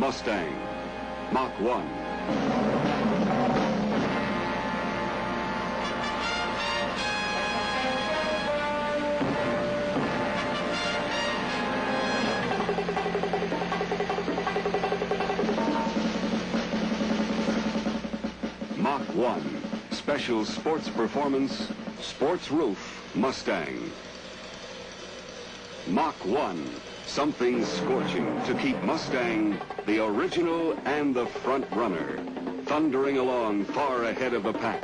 Mustang, Mach 1. Mach 1, special sports performance, sports roof Mustang. Mach 1, something scorching to keep Mustang the original and the front runner, thundering along far ahead of the pack.